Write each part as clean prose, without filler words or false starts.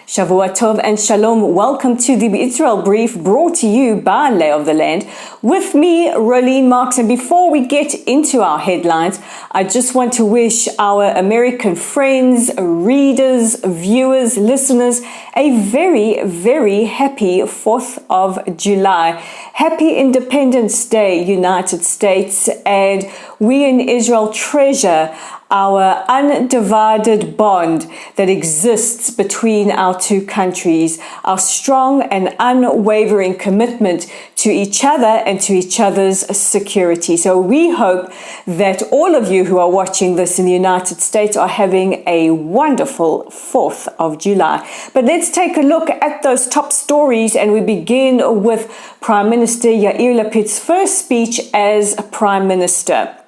Shavua Tov and Shalom. Welcome to the Israel Brief, brought to you by Lay of the Land. With me, Rolene Marks. And before we get into our headlines, I just want to wish our American friends, readers, viewers, listeners a very, very happy 4th of July. Happy Independence Day, United States. And we in Israel treasure our undivided bond that exists between our two countries, our strong and unwavering commitment to each other and to each other's security. So we hope that all of you who are watching this in the United States are having a wonderful 4th of July. But let's take a look at those top stories, and we begin with Prime Minister Yair Lapid's first speech as Prime Minister.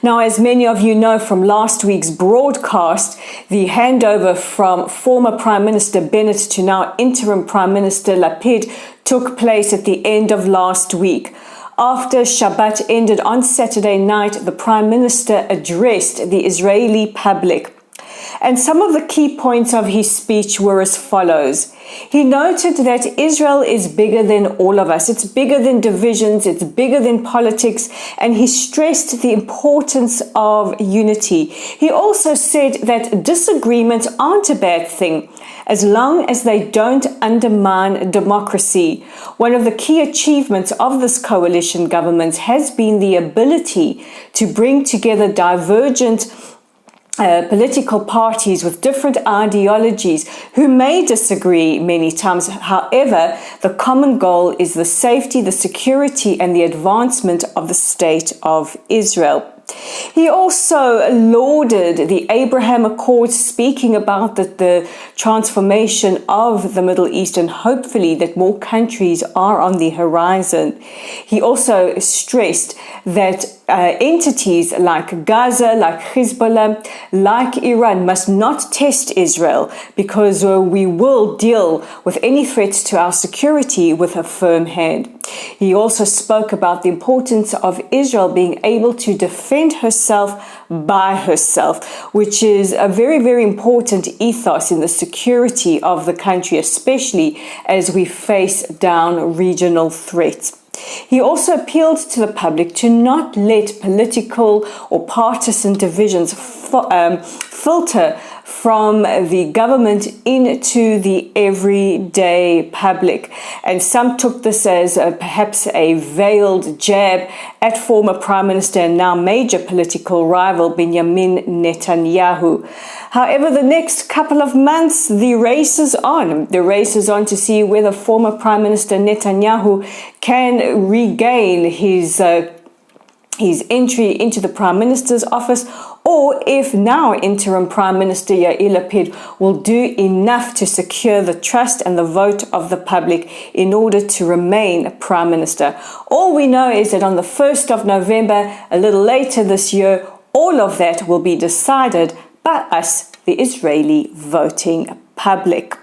Now, as many of you know from last week's broadcast, the handover from former Prime Minister Bennett to now interim Prime Minister Lapid took place at the end of last week. After Shabbat ended on Saturday night, the Prime Minister addressed the Israeli public. And some of the key points of his speech were as follows. He noted that Israel is bigger than all of us. It's bigger than divisions. It's bigger than politics. And he stressed the importance of unity. He also said that disagreements aren't a bad thing, as long as they don't undermine democracy. One of the key achievements of this coalition government has been the ability to bring together divergent political parties with different ideologies who may disagree many times. However, the common goal is the safety, the security, and the advancement of the state of Israel. He also lauded the Abraham Accords, speaking about the transformation of the Middle East, and hopefully that more countries are on the horizon. He also stressed that entities like Gaza, like Hezbollah, like Iran must not test Israel, because we will deal with any threats to our security with a firm hand. He also spoke about the importance of Israel being able to defend herself by herself, which is a very, very important ethos in the security of the country, especially as we face down regional threats. He also appealed to the public to not let political or partisan divisions filter from the government into the everyday public. And some took this as perhaps a veiled jab at former Prime Minister and now major political rival Benjamin Netanyahu. However, the next couple of months, the race is on. The race is on to see whether former Prime Minister Netanyahu can regain his entry into the Prime Minister's office, or if now interim Prime Minister Yair Lapid will do enough to secure the trust and the vote of the public in order to remain Prime Minister. All we know is that on the 1st of November, a little later this year, all of that will be decided by us, the Israeli voting public.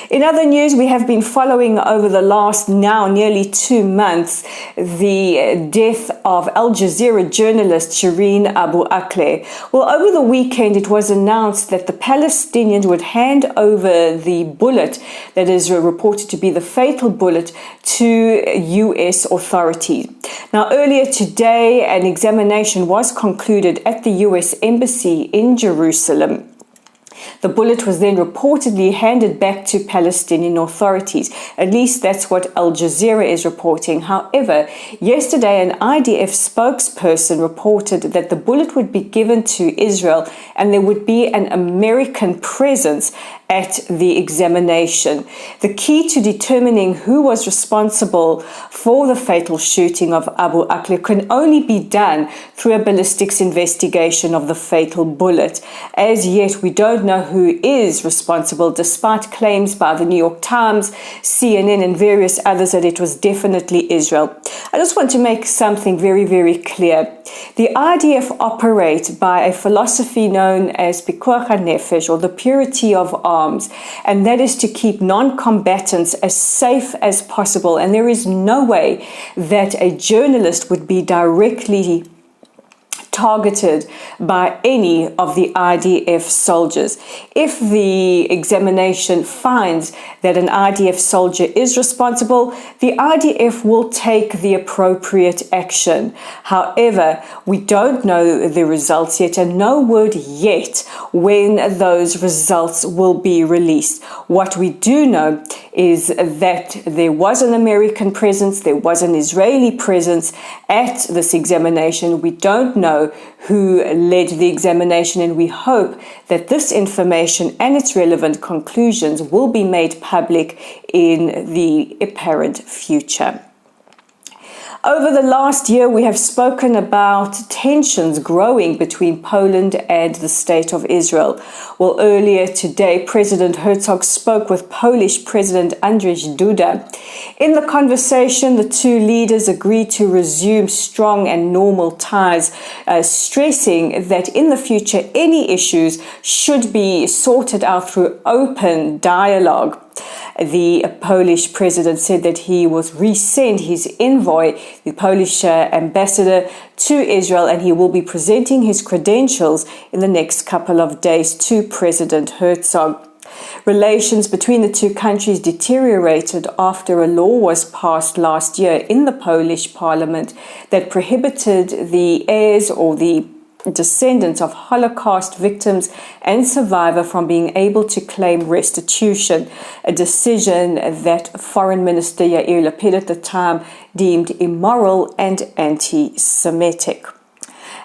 In other news, we have been following over the last now nearly 2 months the death of Al Jazeera journalist Shireen Abu Akle. Well, over the weekend, it was announced that the Palestinians would hand over the bullet that is reported to be the fatal bullet to U.S. authorities. Now, earlier today, an examination was concluded at the U.S. Embassy in Jerusalem. The bullet was then reportedly handed back to Palestinian authorities. At least that's what Al Jazeera is reporting. However, yesterday an IDF spokesperson reported that the bullet would be given to Israel and there would be an American presence at the examination. The key to determining who was responsible for the fatal shooting of Abu Akle can only be done through a ballistics investigation of the fatal bullet. As yet, we don't know who is responsible, despite claims by the New York Times, CNN, and various others that it was definitely Israel. I just want to make something very, very clear. The IDF operate by a philosophy known as Pikuach HaNefesh, or the purity of arms, and that is to keep non-combatants as safe as possible. And there is no way that a journalist would be directly targeted by any of the IDF soldiers. If the examination finds that an IDF soldier is responsible, the IDF will take the appropriate action. However, we don't know the results yet, and no word yet when those results will be released. What we do know is that there was an American presence, there was an Israeli presence at this examination. We don't know who led the examination, and we hope that this information and its relevant conclusions will be made public in the apparent future. Over the last year, we have spoken about tensions growing between Poland and the State of Israel. Well, earlier today, President Herzog spoke with Polish President Andrzej Duda. In the conversation, the two leaders agreed to resume strong and normal ties, stressing that in the future, any issues should be sorted out through open dialogue. The Polish president said that he was resent his envoy, the Polish ambassador to Israel, and he will be presenting his credentials in the next couple of days to President Herzog. Relations between the two countries deteriorated after a law was passed last year in the Polish parliament that prohibited the heirs or the descendants of Holocaust victims and survivors from being able to claim restitution, a decision that Foreign Minister Yair Lapid at the time deemed immoral and anti-Semitic.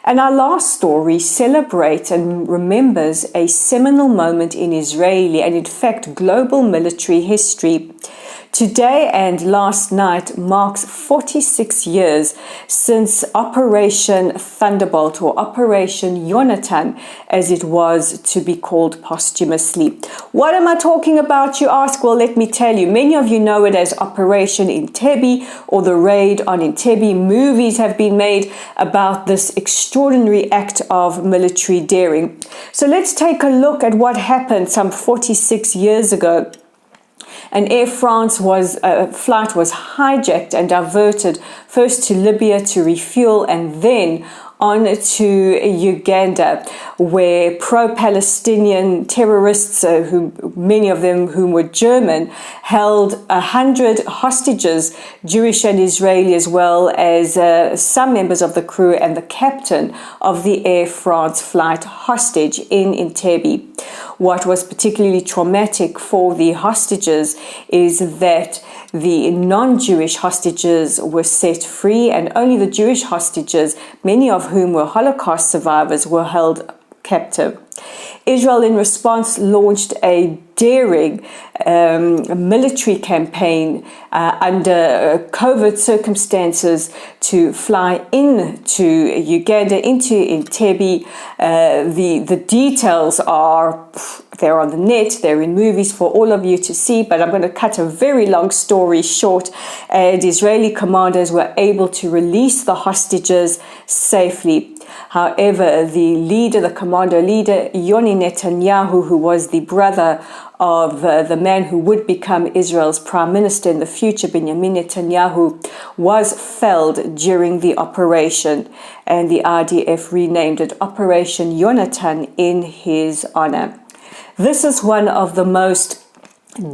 And our last story celebrates and remembers a seminal moment in Israeli and in fact global military history. Today and last night marks 46 years since Operation Thunderbolt, or Operation Yonatan, as it was to be called posthumously. What am I talking about, you ask? Well, let me tell you. Many of you know it as Operation Entebbe or the raid on Entebbe. Movies have been made about this extraordinary act of military daring. So let's take a look at what happened some 46 years ago. An Air France flight was hijacked and diverted first to Libya to refuel and then on to Uganda, where pro-Palestinian terrorists, many of them whom were German, held 100 hostages, Jewish and Israeli, as well as some members of the crew and the captain of the Air France flight hostage in Entebbe. What was particularly traumatic for the hostages is that the non-Jewish hostages were set free, and only the Jewish hostages, many of whom were Holocaust survivors, were held captive. Israel, in response, launched a daring military campaign under covert circumstances to fly into Uganda, into Entebbe. The details are, they're on the net, they're in movies for all of you to see, but I'm going to cut a very long story short. And Israeli commanders were able to release the hostages safely. However, the commander leader, Yoni Netanyahu, who was the brother of the man who would become Israel's prime minister in the future, Benjamin Netanyahu, was felled during the operation, and the IDF renamed it Operation Yonatan in his honor. This is one of the most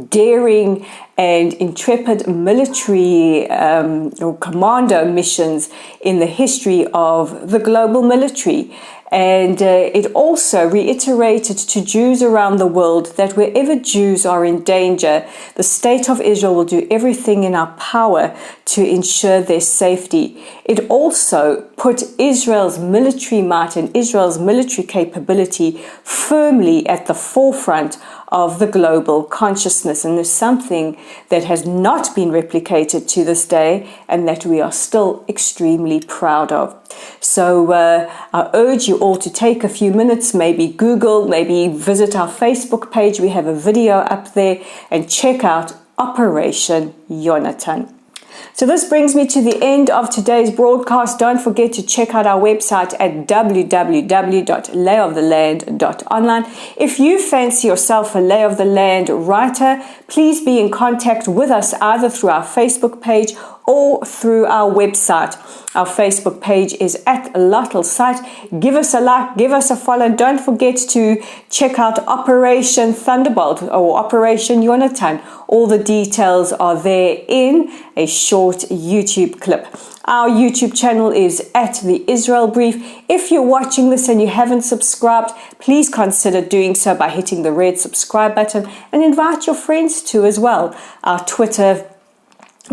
daring and intrepid military or commando missions in the history of the global military. And it also reiterated to Jews around the world that wherever Jews are in danger, the State of Israel will do everything in our power to ensure their safety. It also put Israel's military might and Israel's military capability firmly at the forefront of the global consciousness. And there's something that has not been replicated to this day and that we are still extremely proud of. So I urge you all to take a few minutes, maybe Google, maybe visit our Facebook page. We have a video up there, and check out Operation Yonatan. So this brings me to the end of today's broadcast. Don't forget to check out our website at www.layoftheland.online. If you fancy yourself a Lay of the Land writer, please be in contact with us either through our Facebook page or through our website. Our Facebook page is at Lottel Site. Give us a like, give us a follow. Don't forget to check out Operation Thunderbolt or Operation Jonathan. All the details are there in a short YouTube clip. Our YouTube channel is at The Israel Brief. If you're watching this and you haven't subscribed, please consider doing so by hitting the red subscribe button and invite your friends to as well. Our Twitter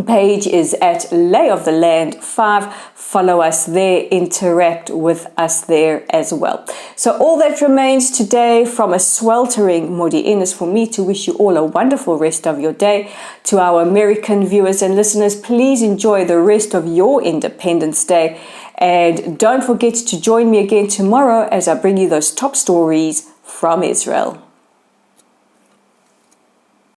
page is at Lay of the Land 5. Follow us there, interact with us there as well. So all that remains today from a sweltering Modi'in is for me to wish you all a wonderful rest of your day. To our American viewers and listeners, please enjoy the rest of your Independence Day. And don't forget to join me again tomorrow as I bring you those top stories from Israel.